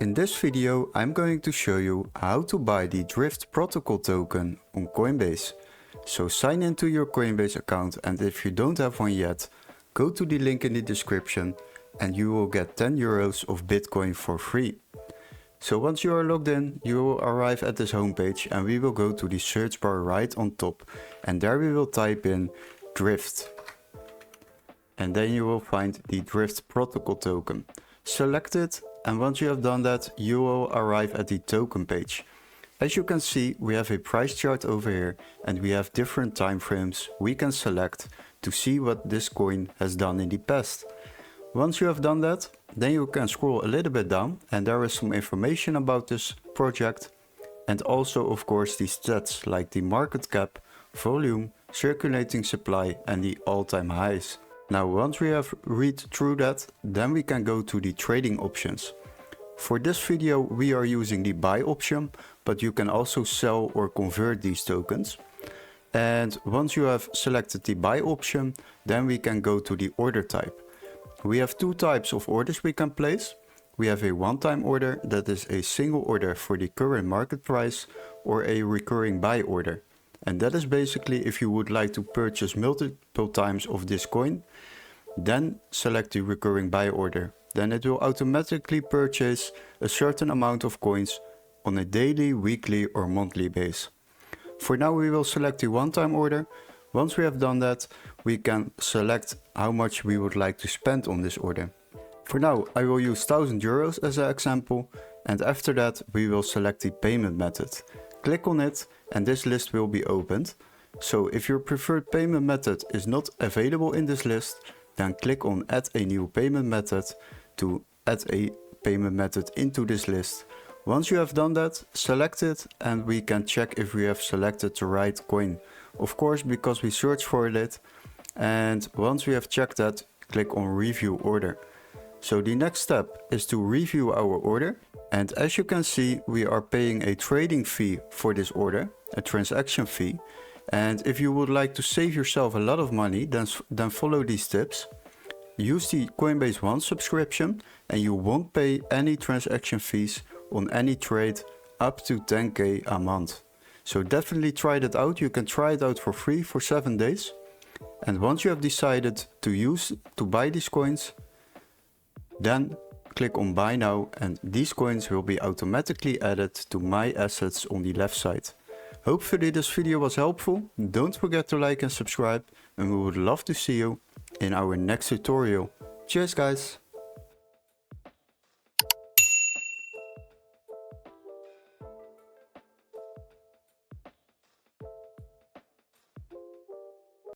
In this video I'm going to show you how to buy the Drift protocol token on Coinbase. So sign into your Coinbase account, and if you don't have one yet, go to the link in the description and you will get 10 euros of Bitcoin for free. So once you are logged in, you will arrive at this homepage and we will go to the search bar right on top, and there we will type in Drift. And then you will find the Drift protocol token. Select it, and once you have done that, you will arrive at the token page. As you can see, we have a price chart over here and we have different time frames we can select to see what this coin has done in the past. Once you have done that, then you can scroll a little bit down and there is some information about this project, and also of course the stats like the market cap, volume, circulating supply and the all-time highs. Now once we have read through that, then we can go to the trading options. For this video we are using the buy option, but you can also sell or convert these tokens. And once you have selected the buy option, then we can go to the order type. We have two types of orders we can place. We have a one-time order, that is a single order for the current market price, or a recurring buy order. And that is basically if you would like to purchase multiple times of this coin, then select the recurring buy order. Then it will automatically purchase a certain amount of coins on a daily, weekly or monthly base. For now we will select the one-time order. Once we have done that, we can select how much we would like to spend on this order. For now I will use 1000 euros as an example, and after that we will select the payment method. Click on it and this list will be opened. So if your preferred payment method is not available in this list, then click on add a new payment method to add a payment method into this list. Once you have done that, select it and we can check if we have selected the right coin. Of course, because we search for it. And once we have checked that, click on review order. So the next step is to review our order. And as you can see, we are paying a trading fee for this order, a transaction fee. And if you would like to save yourself a lot of money, then follow these tips. Use the Coinbase One subscription and you won't pay any transaction fees on any trade up to 10k a month. So definitely try that out. You can try it out for free for 7 days. And once you have decided to buy these coins, then click on buy now and these coins will be automatically added to my assets on the left side. Hopefully this video was helpful. Don't forget to like and subscribe, and we would love to see you in our next tutorial. Cheers guys!